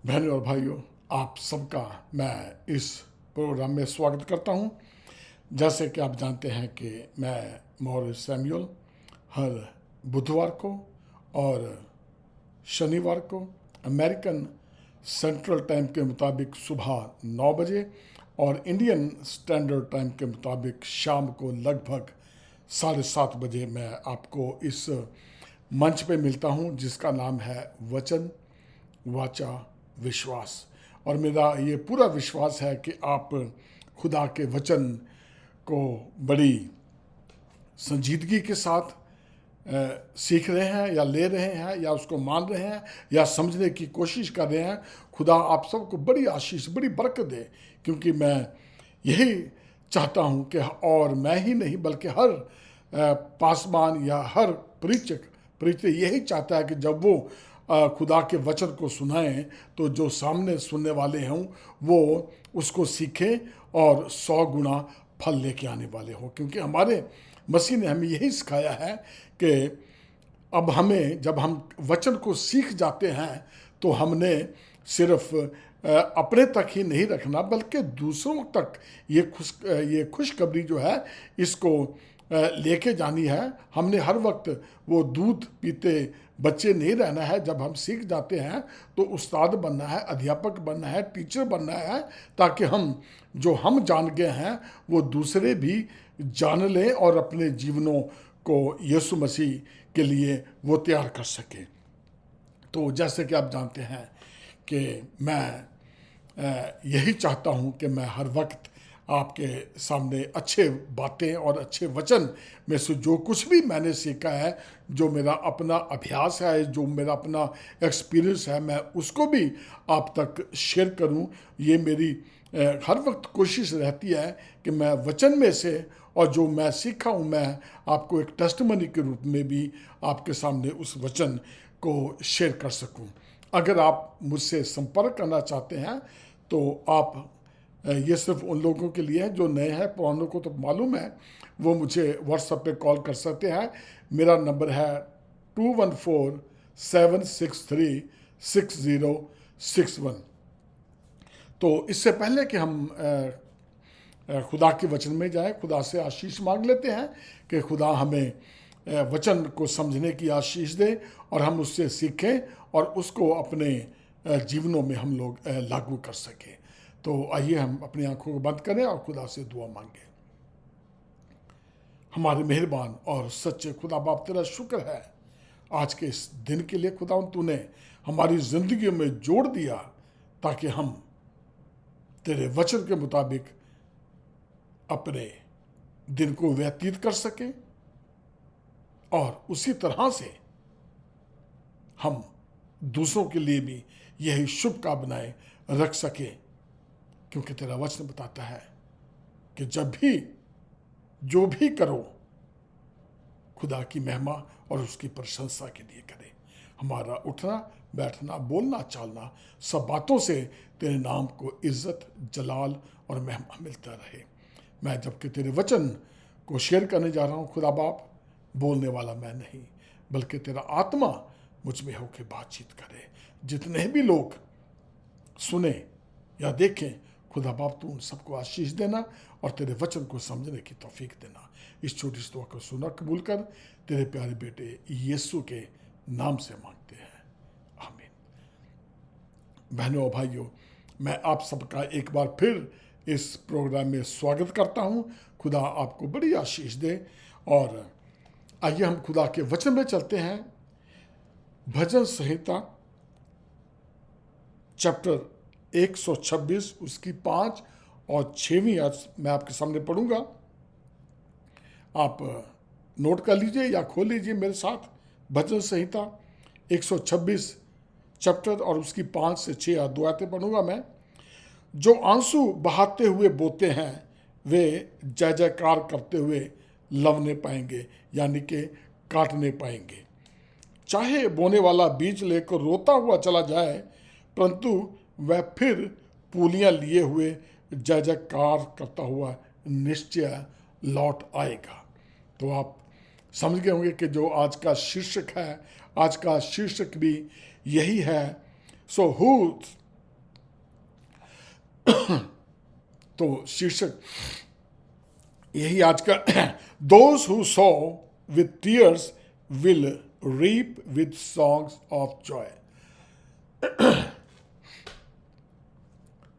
बहनों और भाइयों, आप सबका मैं इस प्रोग्राम में स्वागत करता हूं। जैसे कि आप जानते हैं कि मैं मॉरिस सैमुअल हर बुधवार को और शनिवार को अमेरिकन सेंट्रल टाइम के मुताबिक सुबह 9 बजे और इंडियन स्टैंडर्ड टाइम के मुताबिक शाम को लगभग 7:30 बजे मैं आपको इस मंच पे मिलता हूं, जिसका नाम है वचन वाचा विश्वास। और मेरा ये पूरा विश्वास है कि आप खुदा के वचन को बड़ी संजीदगी के साथ सीख रहे हैं या ले रहे हैं या उसको मान रहे हैं या समझने की कोशिश कर रहे हैं। खुदा आप सबको बड़ी आशीष, बड़ी बरकत दे, क्योंकि मैं यही चाहता हूं कि और मैं ही नहीं बल्कि हर पासवान या हर परिचित यही चाहता है कि जब वो खुदा के वचन को सुनाएं तो जो सामने सुनने वाले हों वो उसको सीखें और 100 गुना फल लेके आने वाले हों। क्योंकि हमारे मसीह ने हमें यही सिखाया है कि अब हमें, जब हम वचन को सीख जाते हैं तो हमने सिर्फ अपने तक ही नहीं रखना बल्कि दूसरों तक ये खुशखबरी जो है इसको लेके जानी है। हमने हर वक्त वो दूध पीते बच्चे नहीं रहना है। जब हम सीख जाते हैं तो उस्ताद बनना है, अध्यापक बनना है, टीचर बनना है, ताकि हम जो हम जान गए हैं वो दूसरे भी जान लें और अपने जीवनों को यीशु मसीह के लिए वो तैयार कर सकें। तो जैसे कि आप जानते हैं कि मैं यही चाहता हूं कि मैं हर वक्त आपके सामने अच्छे बातें और अच्छे वचन में से जो कुछ भी मैंने सीखा है, जो मेरा अपना अभ्यास है, जो मेरा अपना एक्सपीरियंस है, मैं उसको भी आप तक शेयर करूं। ये मेरी हर वक्त कोशिश रहती है कि मैं वचन में से और जो मैं सीखा हूं मैं आपको एक टेस्टिमनी के रूप में भी आपके सामने उस वचन को शेयर कर सकूं। अगर आप मुझसे संपर्क करना चाहते हैं तो आप, ये सिर्फ उन लोगों के लिए है जो नए हैं, पुरानों को तो मालूम है, वो मुझे व्हाट्सएप पे कॉल कर सकते हैं। मेरा नंबर है 214-763-6061। तो इससे पहले कि हम खुदा के वचन में जाएं, खुदा से आशीष मांग लेते हैं कि खुदा हमें वचन को समझने की आशीष दे और हम उससे सीखें और उसको अपने जीवनों में हम लोग लागू कर सकें। तो आइए हम अपनी आंखों को बंद करें और खुदा से दुआ मांगें। हमारे मेहरबान और सच्चे खुदा बाप, तेरा शुक्र है आज के इस दिन के लिए। खुदा तूने हमारी जिंदगी में जोड़ दिया ताकि हम तेरे वचन के मुताबिक अपने दिन को व्यतीत कर सकें और उसी तरह से हम दूसरों के लिए भी यही शुभकामनाएं रख सकें। क्योंकि तेरा वचन बताता है कि जब भी जो भी करो खुदा की महिमा और उसकी प्रशंसा के लिए करें। हमारा उठना बैठना बोलना चालना सब बातों से तेरे नाम को इज्जत जलाल और महिमा मिलता रहे। मैं जबकि तेरे वचन को शेयर करने जा रहा हूँ खुदा बाप, बोलने वाला मैं नहीं बल्कि तेरा आत्मा मुझ में होकर बातचीत करे। जितने भी लोग सुने या देखें खुदा बाप, तू उन सबको आशीष देना और तेरे वचन को समझने की तौफीक देना। इस छोटी सी दुआ को सुना कबूल कर, तेरे प्यारे बेटे यीशु के नाम से मांगते हैं, आमीन। बहनों और भाइयों, मैं आप सबका एक बार फिर इस प्रोग्राम में स्वागत करता हूं। खुदा आपको बड़ी आशीष दे। और आइए हम खुदा के वचन में चलते हैं। भजन संहिता चैप्टर 126 उसकी 5 और 6वीं आयत मैं आपके सामने पढ़ूंगा। आप नोट कर लीजिए या खोल लीजिए मेरे साथ। भजन संहिता 126 चैप्टर और उसकी 5 से 6 2 आयतें पढ़ूंगा मैं। जो आंसू बहाते हुए बोते हैं वे जय जयकार करते हुए लवने पाएंगे, यानी कि काटने पाएंगे। चाहे बोने वाला बीज लेकर रोता हुआ चला जाए, परंतु वह फिर पूलियां लिए हुए जय जयकार करता हुआ निश्चय लौट आएगा। तो आप समझ गए होंगे कि जो आज का शीर्षक है, आज का शीर्षक भी यही है। सो हु तो शीर्षक यही आज का those who sow with tears will reap with songs of joy.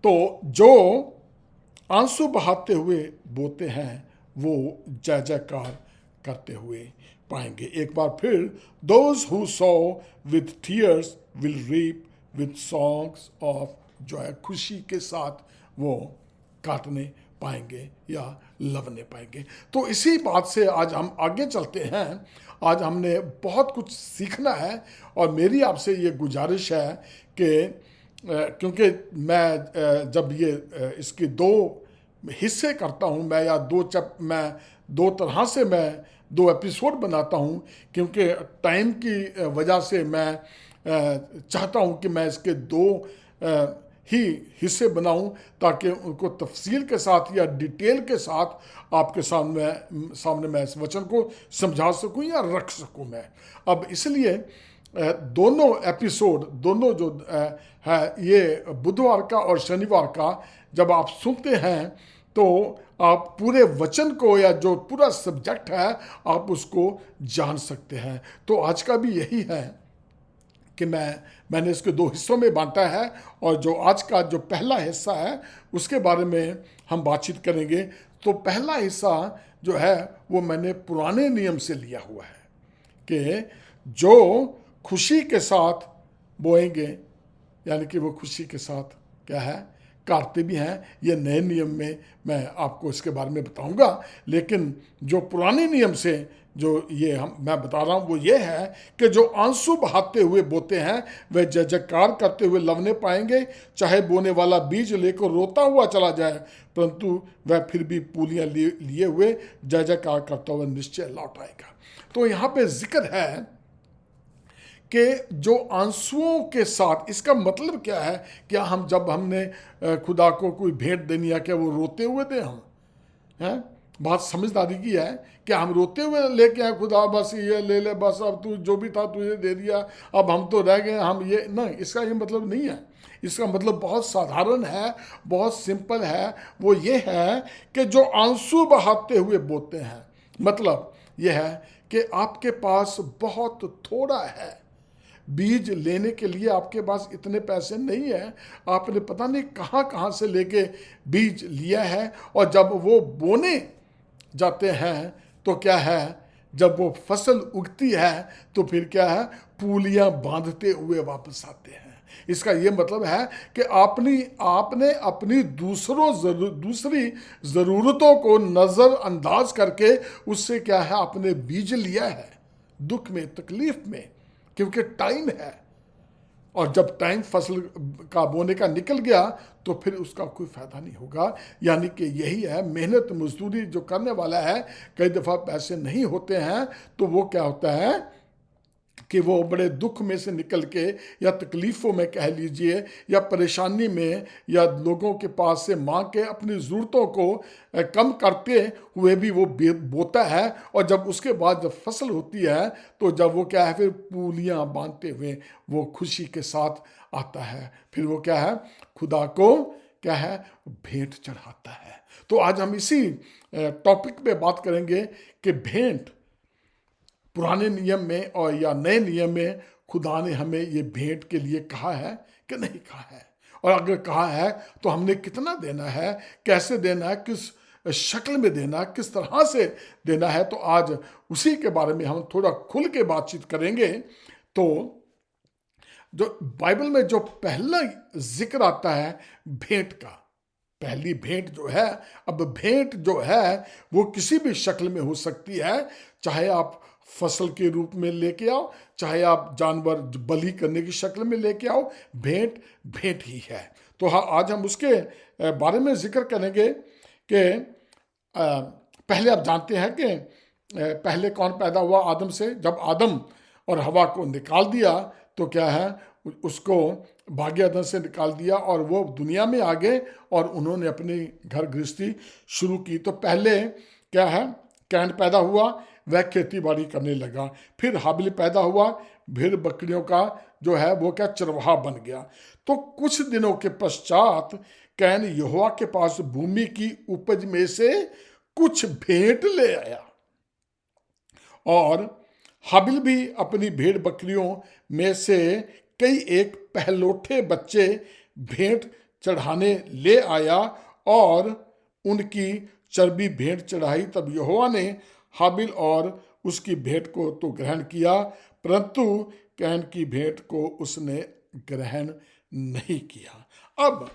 तो जो आंसू बहाते हुए बोते हैं वो जय जयकार करते हुए पाएंगे। एक बार फिर, those who sow with tears will reap with songs of joy. खुशी के साथ वो काटने पाएंगे या लवने पाएंगे। तो इसी बात से आज हम आगे चलते हैं। आज हमने बहुत कुछ सीखना है और मेरी आपसे ये गुजारिश है कि क्योंकि मैं जब ये इसकी दो हिस्से करता हूँ, मैं या मैं दो तरह से मैं दो एपिसोड बनाता हूँ, क्योंकि टाइम की वजह से मैं चाहता हूँ कि मैं इसके दो ही हिस्से बनाऊं ताकि उनको तफसील के साथ या डिटेल के साथ आपके सामने मैं इस वचन को समझा सकूं या रख सकूं मैं। अब इसलिए दोनों एपिसोड, दोनों जो है ये बुधवार का और शनिवार का, जब आप सुनते हैं तो आप पूरे वचन को या जो पूरा सब्जेक्ट है आप उसको जान सकते हैं। तो आज का भी यही है कि मैंने इसके दो हिस्सों में बांटा है और जो आज का जो पहला हिस्सा है उसके बारे में हम बातचीत करेंगे। तो पहला हिस्सा जो है वो मैंने पुराने नियम से लिया हुआ है कि जो खुशी के साथ बोएंगे, यानी कि वो खुशी के साथ क्या है काटते भी हैं। ये नए नियम में मैं आपको इसके बारे में बताऊंगा, लेकिन जो पुराने नियम से जो मैं बता रहा हूँ वो ये है कि जो आंसू बहाते हुए बोते हैं वे जय जयकार करते हुए लवने पाएंगे। चाहे बोने वाला बीज लेकर रोता हुआ चला जाए, परंतु वह फिर भी पूलियां लिए हुए जय जयकार करता हुआ निश्चय लौट आएगा। तो यहाँ पे जिक्र है कि जो आंसुओं के साथ, इसका मतलब क्या है? क्या हम जब हमने खुदा को कोई भेंट देनी है क्या वो रोते हुए दे? हम हैं, बात समझदारी की है कि हम रोते हुए लेके आए, खुदा बस ये ले ले, बस अब तू जो भी था तुझे दे दिया, अब हम तो रह गए, हम ये नहीं, इसका ये मतलब नहीं है। इसका मतलब बहुत साधारण है, बहुत सिंपल है। वो ये है कि जो आंसू बहाते हुए बोते हैं, मतलब ये है कि आपके पास बहुत थोड़ा है, बीज लेने के लिए आपके पास इतने पैसे नहीं है, आपने पता नहीं कहाँ कहाँ से लेके बीज लिया है, और जब वो बोने जाते हैं तो क्या है, जब वो फसल उगती है तो फिर क्या है, पूलियां बांधते हुए वापस आते हैं। इसका ये मतलब है कि आपने अपनी दूसरी ज़रूरतों को नज़रअंदाज करके उससे क्या है, आपने बीज लिया है दुख में, तकलीफ में, क्योंकि टाइम है। और जब टाइम फसल का बोने का निकल गया तो फिर उसका कोई फायदा नहीं होगा। यानी कि यही है, मेहनत मजदूरी जो करने वाला है, कई दफ़ा पैसे नहीं होते हैं तो वो क्या होता है कि वो बड़े दुख में से निकल के या तकलीफ़ों में कह लीजिए या परेशानी में या लोगों के पास से मांग के अपनी ज़रूरतों को कम करते हुए भी वो बोता है, और जब उसके बाद जब फसल होती है तो जब वो क्या है, फिर पूलियां बांधते हुए वो खुशी के साथ आता है, फिर वो क्या है, खुदा को क्या है, भेंट चढ़ाता है। तो आज हम इसी टॉपिक पे बात करेंगे कि भेंट पुराने नियम में और या नए नियम में खुदा ने हमें ये भेंट के लिए कहा है कि नहीं कहा है, और अगर कहा है तो हमने कितना देना है, कैसे देना है, किस शक्ल में देना है, किस तरह से देना है। तो आज उसी के बारे में हम थोड़ा खुल के बातचीत करेंगे। तो जो बाइबल में जो पहला जिक्र आता है भेंट का, पहली भेंट जो है, अब भेंट जो है वो किसी भी शक्ल में हो सकती है, चाहे आप फसल के रूप में लेके आओ, चाहे आप जानवर बलि करने की शक्ल में लेके आओ, भेंट भेंट ही है। तो हाँ, आज हम उसके बारे में जिक्र करेंगे कि पहले आप जानते हैं कि पहले कौन पैदा हुआ आदम से। जब आदम और हवा को निकाल दिया तो क्या है, उसको भाग्य अदन से निकाल दिया और वो दुनिया में आ गए और उन्होंने अपनी घर गृहस्थी शुरू की। तो पहले क्या है, कैन पैदा हुआ, वह खेती बाड़ी करने लगा। फिर हाबिल पैदा हुआ, भेड़ बकरियों का जो है वो क्या चरवाहा बन गया। तो कुछ दिनों के पश्चात कैन यहोवा के पास भूमि की उपज में से कुछ भेंट ले आया, और हाबिल भी अपनी भेड़ बकरियों में से कई एक पहलौठे बच्चे भेंट चढ़ाने ले आया और उनकी चर्बी भेंट चढ़ाई। तब यहोवा ने हाबिल और उसकी भेंट को तो ग्रहण किया, परंतु कैन की भेंट को उसने ग्रहण नहीं किया। अब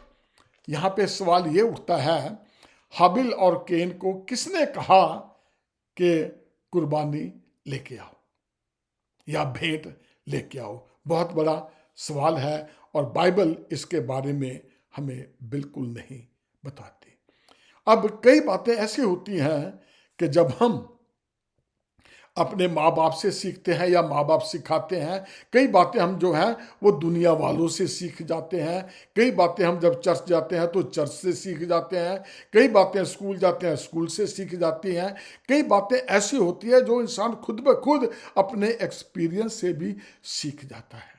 यहाँ पे सवाल ये उठता है, हाबिल और कैन को किसने कहा कि कुर्बानी लेके आओ या भेंट लेके आओ? बहुत बड़ा सवाल है और बाइबल इसके बारे में हमें बिल्कुल नहीं बताती। अब कई बातें ऐसी होती हैं कि जब हम अपने माँ बाप से सीखते हैं या माँ बाप सिखाते हैं, कई बातें हम जो हैं वो दुनिया वालों से सीख जाते हैं, कई बातें हम जब चर्च जाते हैं तो चर्च से सीख जाते हैं, कई बातें स्कूल जाते हैं स्कूल से सीख जाती हैं, कई बातें ऐसी होती है जो इंसान खुद ब खुद अपने एक्सपीरियंस से भी सीख जाता है।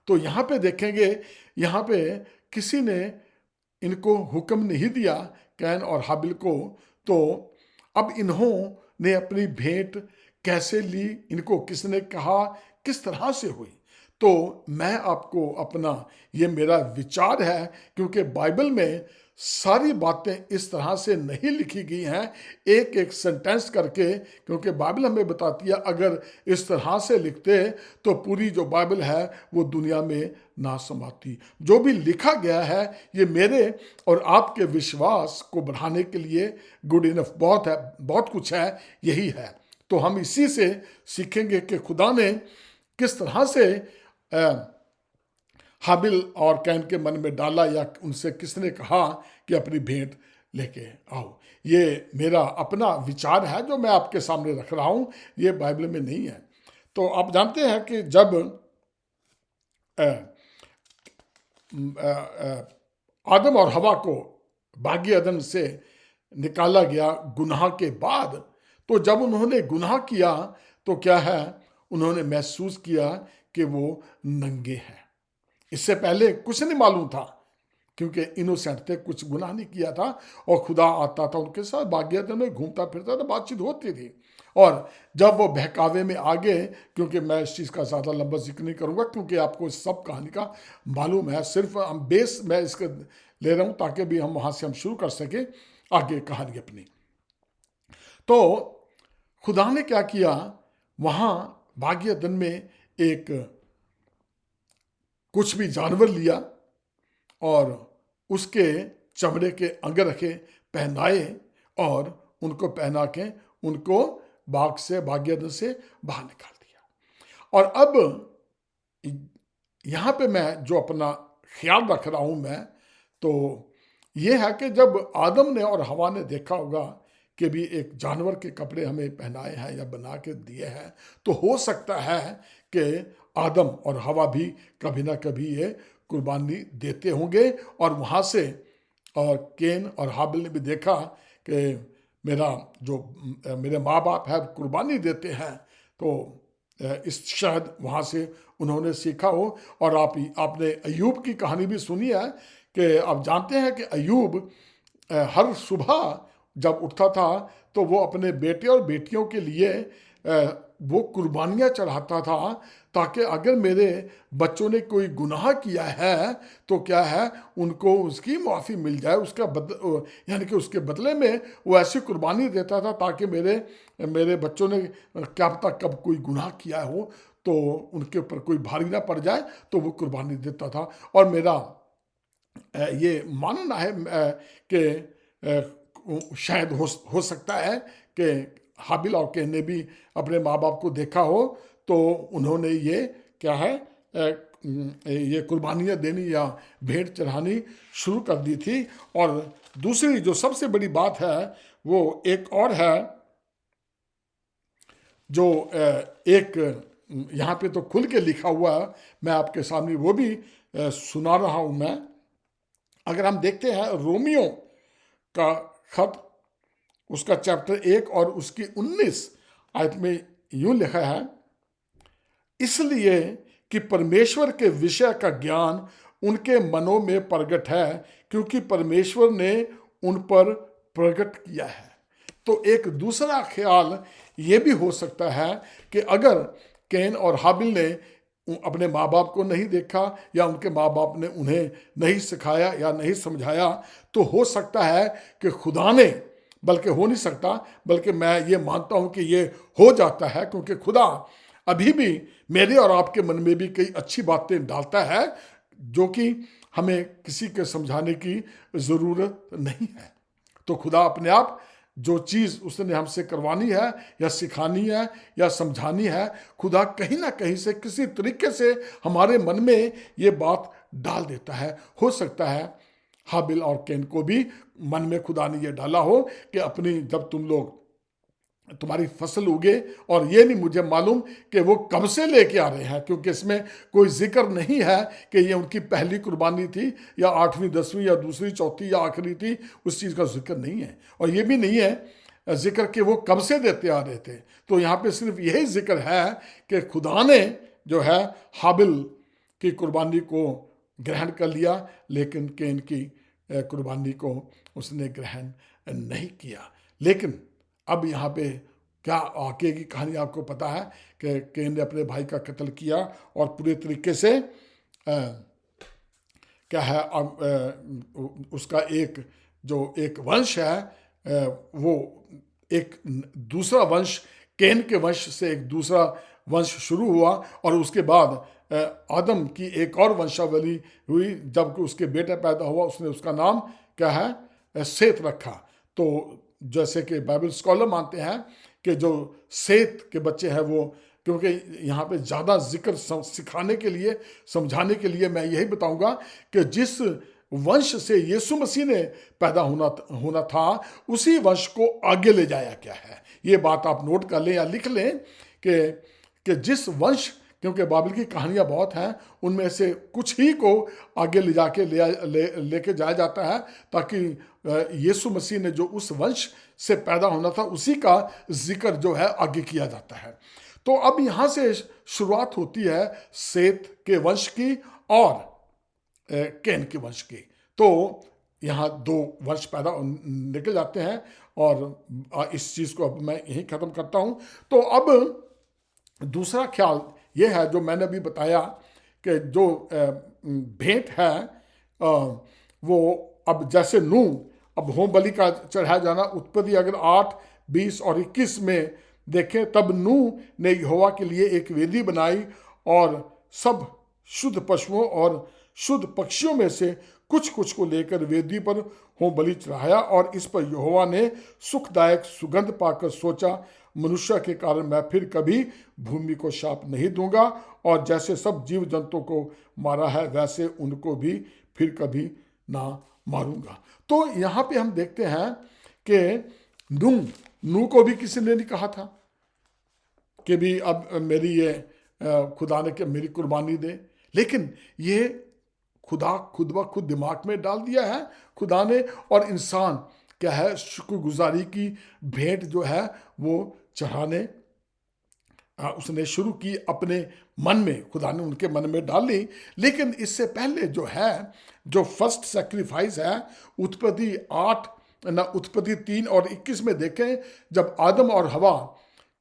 तो यहाँ पे देखेंगे, यहाँ पे किसी ने इनको हुक्म नहीं दिया कैन और हाबिल को, तो अब इन्होंने अपनी भेंट कैसे ली, इनको किसने कहा, किस तरह से हुई? तो मैं आपको अपना ये मेरा विचार है, क्योंकि बाइबल में सारी बातें इस तरह से नहीं लिखी गई हैं एक एक सेंटेंस करके, क्योंकि बाइबल हमें बताती है अगर इस तरह से लिखते तो पूरी जो बाइबल है वो दुनिया में ना समाती। जो भी लिखा गया है ये मेरे और आपके विश्वास को बढ़ाने के लिए गुड इनफ बहुत है, बहुत कुछ है, यही है। तो हम इसी से सीखेंगे कि खुदा ने किस तरह से हाबिल और कैन के मन में डाला या उनसे किसने कहा कि अपनी भेंट लेके आओ। ये मेरा अपना विचार है जो मैं आपके सामने रख रहा हूँ, ये बाइबल में नहीं है। तो आप जानते हैं कि जब आदम और हवा को बागी अदन से निकाला गया गुनाह के बाद, तो जब उन्होंने गुनाह किया तो क्या है, उन्होंने महसूस किया कि वो नंगे हैं। इससे पहले कुछ नहीं मालूम था क्योंकि इनोसेंट थे, कुछ गुनाह नहीं किया था, और खुदा आता था उनके साथ, बागियत में घूमता फिरता था, बातचीत होती थी। और जब वो बहकावे में आ गए, क्योंकि मैं इस चीज़ का ज़्यादा लंबा जिक्र नहीं करूँगा क्योंकि आपको इस सब कहानी का मालूम है, सिर्फ हम बेस मैं इसके ले रहा हूँ ताकि भी हम वहाँ से हम शुरू कर सकें आगे कहानी अपनी। तो खुदा ने क्या किया, वहाँ बागियतन में एक कुछ भी जानवर लिया और उसके चमड़े के अंग रखे, पहनाए और उनको पहना के उनको बाग से बागियत से बाहर निकाल दिया। और अब यहाँ पे मैं जो अपना ख्याल रख रहा हूँ मैं, तो ये है कि जब आदम ने और हवा ने देखा होगा कि भी एक जानवर के कपड़े हमें पहनाए हैं या बना के दिए हैं, तो हो सकता है कि आदम और हवा भी कभी ना कभी ये कुर्बानी देते होंगे। और वहाँ से और कैन और हाबिल ने भी देखा कि मेरे माँ बाप है कुर्बानी देते हैं, तो इस शायद वहाँ से उन्होंने सीखा हो। और आपने अय्यूब की कहानी भी सुनी है कि आप जानते हैं कि अय्यूब हर सुबह जब उठता था तो वो अपने बेटे और बेटियों के लिए वो कुर्बानियाँ चढ़ाता था, ताकि अगर मेरे बच्चों ने कोई गुनाह किया है तो क्या है, उनको उसकी माफ़ी मिल जाए, उसका यानी कि उसके बदले में वो ऐसी कुर्बानी देता था ताकि मेरे बच्चों ने क्या पता कब कोई गुनाह किया हो तो उनके ऊपर कोई भारी ना पड़ जाए, तो वो कुर्बानी देता था। और मेरा ये मानना है कि शायद हो सकता है कि हाबिल और कैन ने भी अपने माँ बाप को देखा हो, तो उन्होंने ये क्या है ये कुर्बानियाँ देनी या भेंट चढ़ानी शुरू कर दी थी। और दूसरी जो सबसे बड़ी बात है वो एक और है, जो एक यहाँ पे तो खुल के लिखा हुआ है, मैं आपके सामने वो भी सुना रहा हूँ मैं। अगर हम देखते हैं रोमियो का खत, उसका चैप्टर 1 और उसकी 19 आयत में यूं लिखा है, इसलिए कि परमेश्वर के विषय का ज्ञान उनके मनों में प्रगट है, क्योंकि परमेश्वर ने उन पर प्रकट किया है। तो एक दूसरा ख्याल ये भी हो सकता है कि अगर कैन और हाबिल ने अपने माँ बाप को नहीं देखा या उनके माँ बाप ने उन्हें नहीं सिखाया या नहीं समझाया, तो हो सकता है कि खुदा ने, बल्कि हो नहीं सकता, बल्कि मैं ये मानता हूँ कि ये हो जाता है, क्योंकि खुदा अभी भी मेरे और आपके मन में भी कई अच्छी बातें डालता है जो कि हमें किसी के समझाने की ज़रूरत नहीं है। तो खुदा अपने आप जो चीज़ उसने हमसे करवानी है या सिखानी है या समझानी है, खुदा कहीं ना कहीं से किसी तरीके से हमारे मन में ये बात डाल देता है। हो सकता है हाबिल और कैन को भी मन में खुदा ने ये डाला हो कि अपनी, जब तुम्हारी फसल उगे, और ये नहीं मुझे मालूम कि वो कब से लेके आ रहे हैं, क्योंकि इसमें कोई जिक्र नहीं है कि ये उनकी पहली कुर्बानी थी या 8वीं 10वीं या दूसरी चौथी या आखिरी थी, उस चीज़ का जिक्र नहीं है। और ये भी नहीं है जिक्र कि वो कब से देते आ रहे थे। तो यहाँ पे सिर्फ यही जिक्र है कि खुदा ने जो है हाबिल की कुर्बानी को ग्रहण कर लिया, लेकिन कैन की कुर्बानी को उसने ग्रहण नहीं किया। लेकिन अब यहाँ पे क्या आगे की कहानी आपको पता है कि कैन ने अपने भाई का कत्ल किया और पूरे तरीके से क्या है, उसका एक वंश है, वो एक दूसरा वंश, कैन के वंश से एक दूसरा वंश शुरू हुआ, और उसके बाद आदम की एक और वंशावली हुई। जब उसके बेटा पैदा हुआ, उसने उसका नाम क्या है, सेत रखा। तो जैसे कि बाइबल स्कॉलर मानते हैं कि जो सेत के बच्चे हैं वो, क्योंकि यहाँ पे ज़्यादा जिक्र सिखाने के लिए, समझाने के लिए मैं यही बताऊंगा कि जिस वंश से यीशु मसीह ने पैदा होना था, उसी वंश को आगे ले जाया गया है। ये बात आप नोट कर लें या लिख लें कि जिस वंश, क्योंकि बाइबल की कहानियाँ बहुत हैं, उनमें से कुछ ही को आगे ले जाके लेके जाया जाता है, ताकि यीशु मसीह ने जो उस वंश से पैदा होना था उसी का जिक्र जो है आगे किया जाता है। तो अब यहाँ से शुरुआत होती है सेत के वंश की और कैन के वंश की। तो यहाँ दो वंश पैदा निकल जाते हैं, और इस चीज़ को अब मैं यहीं ख़त्म करता हूँ। तो अब दूसरा ख्याल ये है जो मैंने अभी बताया कि जो भेंट है वो, अब जैसे नूह, अब होम बलि का चढ़ाया जाना, उत्पत्ति अगर 8, 20 और 21 में देखें, तब नूह ने यहोवा के लिए एक वेदी बनाई और सब शुद्ध पशुओं और शुद्ध पक्षियों में से कुछ कुछ को लेकर वेदी पर होम बलि चढ़ाया, और इस पर यहोवा ने सुखदायक सुगंध पाकर सोचा, मनुष्य के कारण मैं फिर कभी भूमि को शाप नहीं दूंगा, और जैसे सब जीव जंतुओं को मारा है वैसे उनको भी फिर कभी ना मारूंगा। तो यहाँ पे हम देखते हैं कि नूह को भी किसी ने नहीं कहा था कि भी अब मेरी ये खुदा ने कि मेरी कुर्बानी दे, लेकिन ये खुदा खुद ब खुद दिमाग में डाल दिया है खुदा ने, और इंसान क्या है, शुक्रगुजारी की भेंट जो है वो चढ़ाने उसने शुरू की अपने मन में, खुदा ने उनके मन में डाली। लेकिन इससे पहले जो है, जो फर्स्ट सैक्रिफाइस है, उत्पत्ति 3 और 21 में देखें, जब आदम और हवा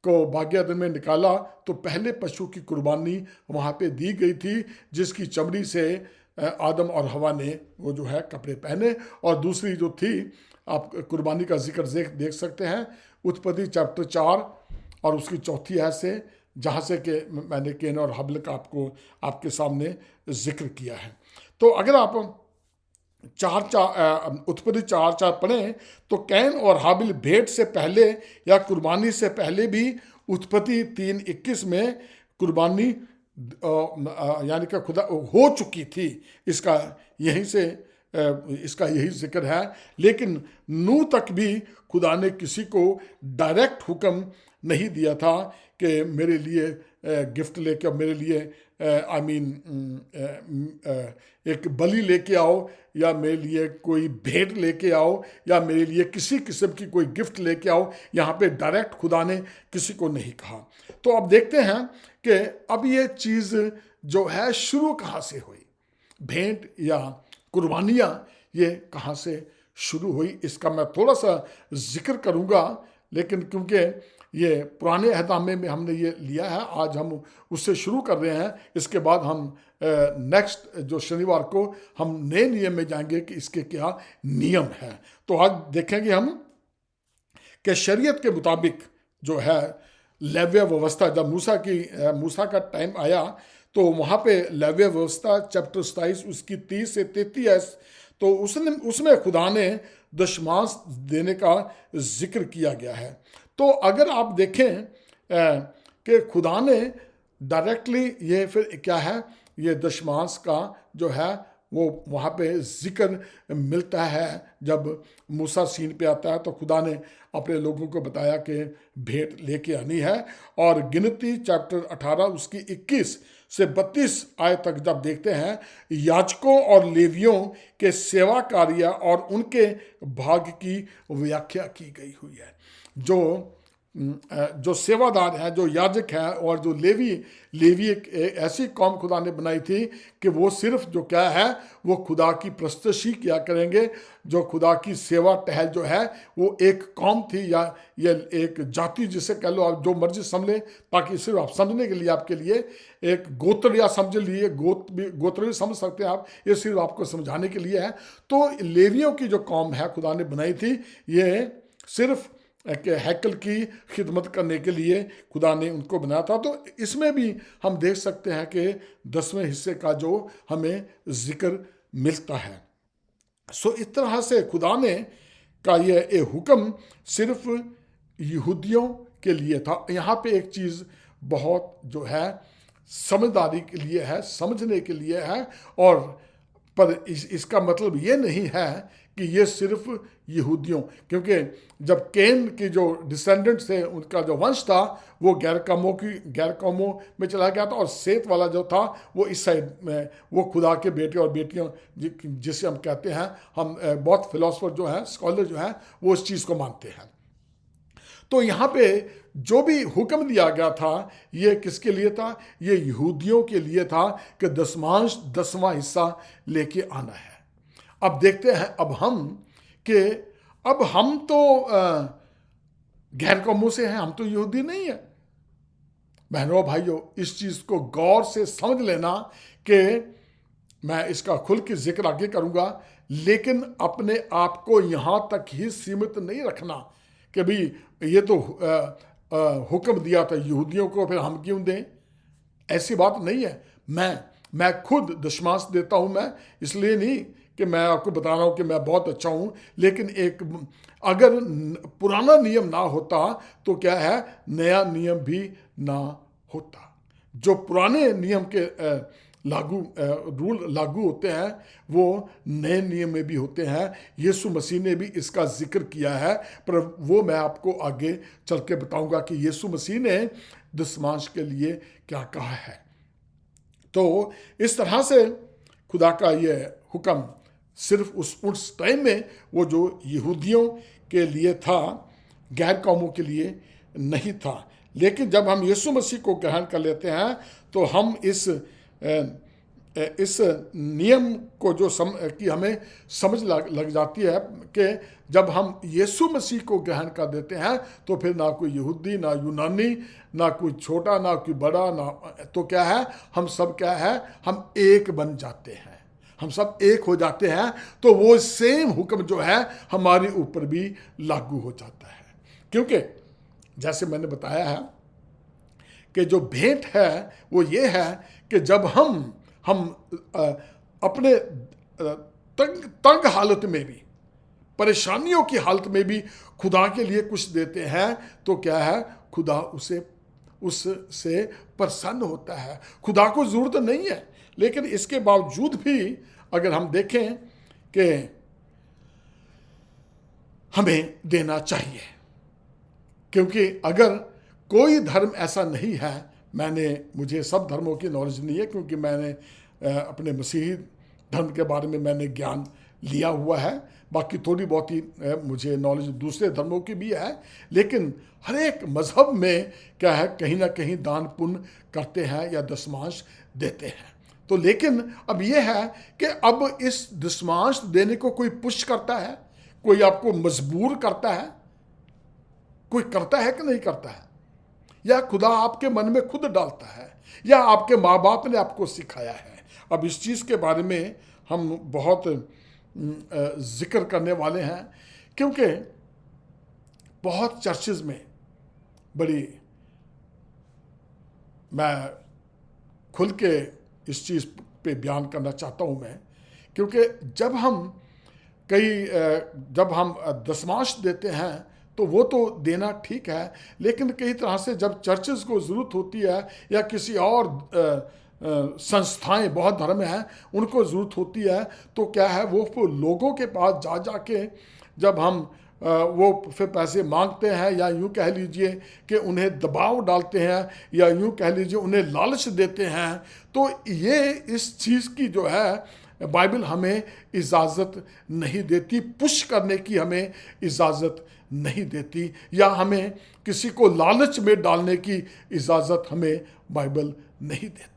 को बाग-ए-अदन में निकाला तो पहले पशु की कुर्बानी वहाँ पे दी गई थी, जिसकी चमड़ी से आदम और हवा ने वो जो है कपड़े पहने। और दूसरी जो थी, आप कुर्बानी का जिक्र देख सकते हैं उत्पत्ति चैप्टर 4 और उसकी 4 आयत से, जहाँ से कि मैंने कैन और हाबिल का आपके सामने जिक्र किया है। तो अगर आप उत्पत्ति 4:4 पढ़ें तो कैन और हाबिल भेंट से पहले या कुर्बानी से पहले भी उत्पत्ति 3:21 में कुर्बानी यानी कि खुदा हो चुकी थी, इसका यही जिक्र है। लेकिन नूह तक भी खुदा ने किसी को डायरेक्ट हुक्म नहीं दिया था कि मेरे लिए गिफ्ट लेके, मेरे लिए एक बलि लेके आओ, या मेरे लिए कोई भेंट लेके आओ, या मेरे लिए किसी किस्म की कोई गिफ्ट लेके आओ। यहाँ पे डायरेक्ट खुदा ने किसी को नहीं कहा। तो अब देखते हैं कि अब ये चीज़ जो है शुरू कहाँ से हुई, भेंट या कुर्बानियाँ ये कहाँ से शुरू हुई, इसका मैं थोड़ा सा जिक्र करूँगा, लेकिन क्योंकि ये पुराने अहदनामे में हमने ये लिया है, आज हम उससे शुरू कर रहे हैं। इसके बाद हम नेक्स्ट जो शनिवार को हम नए नियम में जाएंगे कि इसके क्या नियम हैं। तो आज देखेंगे हम कि शरीयत के मुताबिक जो है लेव्य व्यवस्था, जब मूसा का टाइम आया तो वहाँ पे लेव्य व्यवस्था चैप्टर 27 उसकी 30 से 33, तो उसमें खुदा ने दशमांश देने का जिक्र किया गया है। तो अगर आप देखें कि खुदा ने डायरेक्टली ये फिर क्या है, ये दशमांश का जो है वो वहाँ पे जिक्र मिलता है। जब मूसा सीन पे आता है तो खुदा ने अपने लोगों को बताया कि भेंट लेके आनी है, और गिनती चैप्टर 18 उसकी 21 से 32 आयत तक जब देखते हैं, याजकों और लेवियों के सेवा कार्य और उनके भाग की व्याख्या की गई हुई है। जो सेवादार हैं, जो याजक हैं और जो लेवी एक ऐसी कौम खुदा ने बनाई थी कि वो सिर्फ जो क्या है वो खुदा की प्रस्तुति किया करेंगे। जो खुदा की सेवा टहल जो है वो एक कौम थी, या ये एक जाति जिसे कह लो, आप जो मर्जी समझ लें, ताकि सिर्फ आप समझने के लिए आपके लिए एक गोत्र या समझ लिए, गोत्र भी समझ सकते हैं आप, ये सिर्फ आपको समझाने के लिए है। तो लेवियों की जो कौम है खुदा ने बनाई थी, ये सिर्फ हैकल की खिदमत करने के लिए खुदा ने उनको बनाया था। तो इसमें भी हम देख सकते हैं कि 10वें हिस्से का जो हमें जिक्र मिलता है। सो इस तरह से खुदा ने का ये हुक्म सिर्फ यहूदियों के लिए था। यहाँ पे एक चीज़ बहुत जो है समझदारी के लिए है, समझने के लिए है, और पर इसका मतलब ये नहीं है कि ये सिर्फ यहूदियों, क्योंकि जब कैन के जो डिसेंडेंट्स थे, उनका जो वंश था वो गैर कौमों में चला गया था, और सेत वाला जो था वो इस साइड में, वो खुदा के बेटे और बेटियों जिसे हम कहते हैं, हम बहुत फिलोसफर जो हैं, स्कॉलर जो हैं, वो इस चीज़ को मानते हैं। तो यहाँ पे जो भी हुक्म दिया गया था ये किसके लिए था? ये यहूदियों के लिए था कि दशमांश 10वां हिस्सा लेके आना है। अब देखते हैं अब हम तो गैर कौमों से हैं, हम तो यहूदी नहीं है। बहनों भाइयों, इस चीज़ को गौर से समझ लेना कि मैं इसका खुल के जिक्र आगे करूँगा, लेकिन अपने आप को यहाँ तक ही सीमित नहीं रखना कि भाई ये तो हुक्म दिया था यहूदियों को, फिर हम क्यों दें। ऐसी बात नहीं है। मैं खुद दशमांश देता हूँ, मैं इसलिए नहीं कि मैं आपको बता रहा हूँ कि मैं बहुत अच्छा हूँ, लेकिन अगर पुराना नियम ना होता तो क्या है, नया नियम भी ना होता। जो पुराने नियम के रूल लागू होते हैं वो नए नियम में भी होते हैं। यीशु मसीह ने भी इसका जिक्र किया है, पर वो मैं आपको आगे चल के बताऊंगा कि यीशु मसीह ने दशमांश के लिए क्या कहा है। तो इस तरह से खुदा का ये हुक्म सिर्फ उस टाइम में वो जो यहूदियों के लिए था, गैर कौमों के लिए नहीं था। लेकिन जब हम यीशु मसीह को ग्रहण कर लेते हैं तो हम इस नियम को कि हमें समझ लग जाती है कि जब हम यीशु मसीह को ग्रहण कर देते हैं तो फिर ना कोई यहूदी, ना यूनानी, ना कोई छोटा, ना कोई बड़ा, ना तो क्या है, हम सब क्या है, हम एक बन जाते हैं, हम सब एक हो जाते हैं। तो वो सेम हुक्म जो है हमारे ऊपर भी लागू हो जाता है, क्योंकि जैसे मैंने बताया है कि जो भेंट है वो ये है कि जब हम अपने तंग हालत में भी, परेशानियों की हालत में भी खुदा के लिए कुछ देते हैं तो क्या है, खुदा उससे प्रसन्न होता है। खुदा को जरूरत नहीं है, लेकिन इसके बावजूद भी अगर हम देखें कि हमें देना चाहिए, क्योंकि अगर कोई धर्म ऐसा नहीं है, मुझे सब धर्मों की नॉलेज नहीं है, क्योंकि मैंने अपने मसीही धर्म के बारे में मैंने ज्ञान लिया हुआ है, बाकी थोड़ी बहुत ही मुझे नॉलेज दूसरे धर्मों की भी है। लेकिन हर एक मजहब में क्या है, कहीं ना कहीं दान पुण्य करते हैं या दशमांश देते हैं। तो लेकिन अब यह है कि अब इस दशमांश देने को कोई पुश करता है, कोई आपको मजबूर करता है, कोई करता है कि नहीं करता है, या खुदा आपके मन में खुद डालता है, या आपके माँ बाप ने आपको सिखाया है। अब इस चीज़ के बारे में हम बहुत जिक्र करने वाले हैं, क्योंकि बहुत चर्चेज में बड़ी, मैं खुल के इस चीज़ पे बयान करना चाहता हूँ मैं, क्योंकि जब हम दशमांश देते हैं तो वो तो देना ठीक है, लेकिन कई तरह से जब चर्चेस को ज़रूरत होती है या किसी और संस्थाएं, बहुत धर्म हैं, उनको ज़रूरत होती है, तो क्या है वो लोगों के पास जा के जब हम वो फिर पैसे मांगते हैं, या यूँ कह लीजिए कि उन्हें दबाव डालते हैं, या यूँ कह लीजिए उन्हें लालच देते हैं, तो ये इस चीज़ की जो है बाइबल हमें इजाज़त नहीं देती, पुश करने की हमें इजाज़त नहीं देती, या हमें किसी को लालच में डालने की इजाज़त हमें बाइबल नहीं देती है।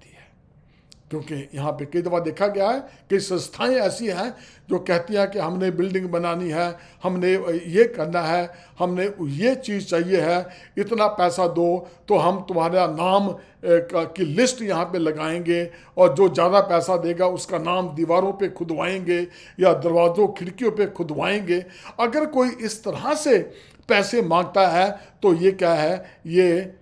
क्योंकि यहाँ पे कई दफ़ा देखा गया है कि संस्थाएं ऐसी हैं जो कहती हैं कि हमने बिल्डिंग बनानी है, हमने ये करना है, हमने ये चीज़ चाहिए है, इतना पैसा दो तो हम तुम्हारा नाम की लिस्ट यहाँ पे लगाएंगे, और जो ज़्यादा पैसा देगा उसका नाम दीवारों पे खुदवाएंगे या दरवाज़ों खिड़कियों पे खुदवाएंगे। अगर कोई इस तरह से पैसे मांगता है तो ये क्या है, ये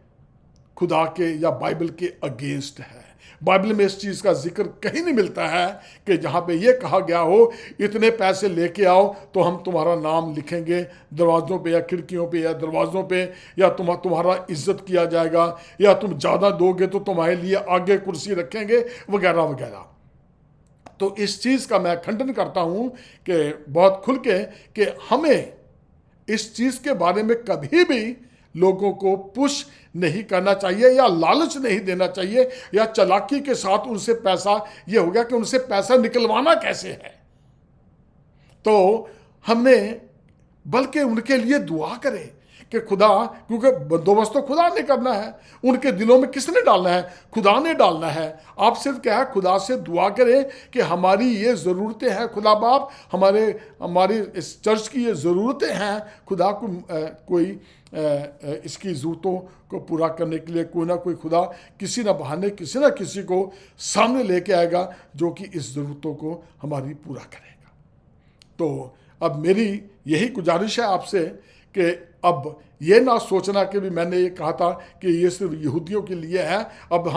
खुदा के या बाइबल के अगेंस्ट है। बाइबल में इस चीज़ का जिक्र कहीं नहीं मिलता है कि जहाँ पे ये कहा गया हो इतने पैसे लेके आओ तो हम तुम्हारा नाम लिखेंगे दरवाज़ों पे या खिड़कियों पे या दरवाज़ों पे, या तुम्हारा इज्जत किया जाएगा, या तुम ज़्यादा दोगे तो तुम्हारे लिए आगे कुर्सी रखेंगे, वगैरह वगैरह। तो इस चीज़ का मैं खंडन करता हूँ कि बहुत खुल के कि हमें इस चीज़ के बारे में कभी भी लोगों को पुश नहीं करना चाहिए, या लालच नहीं देना चाहिए, या चालाकी के साथ उनसे पैसा, ये हो गया कि उनसे पैसा निकलवाना कैसे है। तो हमने बल्कि उनके लिए दुआ करें कि खुदा, क्योंकि बंदोबस्त तो खुदा ने करना है, उनके दिलों में किसने डालना है, खुदा ने डालना है। आप सिर्फ क्या है, खुदा से दुआ करें कि हमारी ये ज़रूरतें हैं खुदा बाप, हमारी इस चर्च की ये ज़रूरतें हैं, खुदा को कोई इसकी ज़रूरतों को पूरा करने के लिए कोई ना कोई खुदा किसी ना बहाने किसी ना किसी को सामने लेके आएगा जो कि इस ज़रूरतों को हमारी पूरा करेगा। तो अब मेरी यही गुजारिश है आपसे कि अब ये ना सोचना कि भी मैंने ये कहा था कि ये सिर्फ यहूदियों के लिए है। अब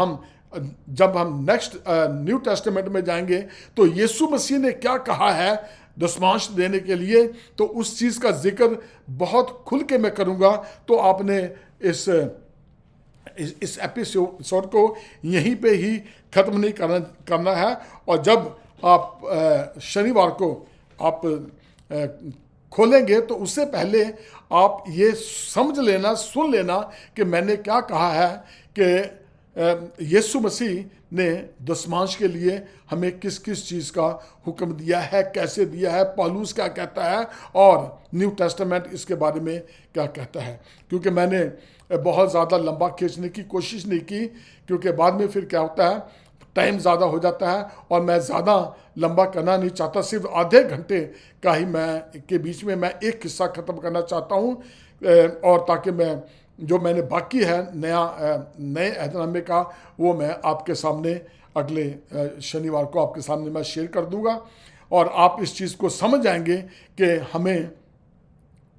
जब हम नेक्स्ट न्यू टेस्टामेंट में जाएंगे तो यीशु मसीह ने क्या कहा है दशमांश देने के लिए, तो उस चीज़ का जिक्र बहुत खुल के मैं करूँगा। तो आपने इस एपिसोड को यहीं पे ही ख़त्म नहीं करना है। और जब आप शनिवार को आप खोलेंगे तो उससे पहले आप ये समझ लेना, सुन लेना कि मैंने क्या कहा है कि यीशु मसीह ने दशमांश के लिए हमें किस किस चीज़ का हुक्म दिया है, कैसे दिया है, पौलुस क्या कहता है और न्यू टेस्टामेंट इसके बारे में क्या कहता है। क्योंकि मैंने बहुत ज़्यादा लंबा खींचने की कोशिश नहीं की, क्योंकि बाद में फिर क्या होता है, टाइम ज़्यादा हो जाता है और मैं ज़्यादा लंबा करना नहीं चाहता। सिर्फ आधे घंटे का ही के बीच में मैं एक किस्सा ख़त्म करना चाहता हूँ, और ताकि मैं जो मैंने बाकी है नए अहदनामे का वो मैं आपके सामने अगले शनिवार को आपके सामने मैं शेयर कर दूंगा, और आप इस चीज़ को समझ जाएंगे कि हमें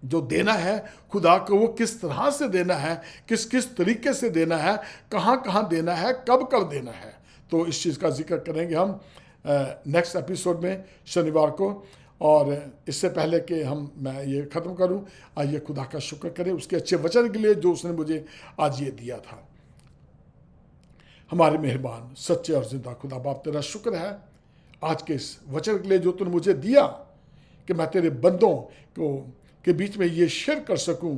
जो देना है खुदा को वो किस तरह से देना है, किस किस तरीके से देना है, कहाँ कहाँ देना है, कब कब देना है। तो इस चीज़ का जिक्र करेंगे हम नेक्स्ट एपिसोड में शनिवार को। और इससे पहले कि मैं ये ख़त्म करूं, आइए खुदा का शुक्र करें उसके अच्छे वचन के लिए जो उसने मुझे आज ये दिया था। हमारे मेहरबान सच्चे और ज़िंदा खुदा बाप, तेरा शुक्र है आज के इस वचन के लिए जो तूने मुझे दिया कि मैं तेरे बंदों के बीच में ये शेयर कर सकूं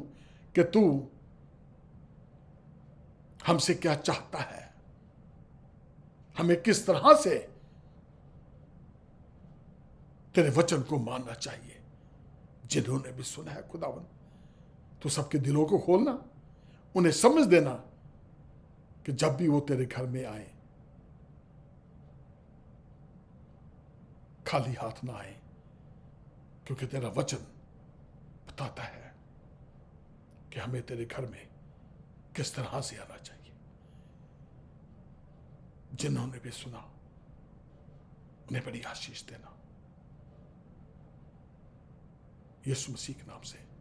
कि तू हमसे क्या चाहता है, हमें किस तरह से तेरे वचन को मानना चाहिए। जिन्होंने भी सुना है खुदावन, तो सबके दिलों को खोलना, उन्हें समझ देना कि जब भी वो तेरे घर में आए खाली हाथ ना आए, क्योंकि तेरा वचन बताता है कि हमें तेरे घर में किस तरह से आना चाहिए। जिन्होंने भी सुना उन्हें बड़ी आशीष देना, यीशु मसीह के नाम से।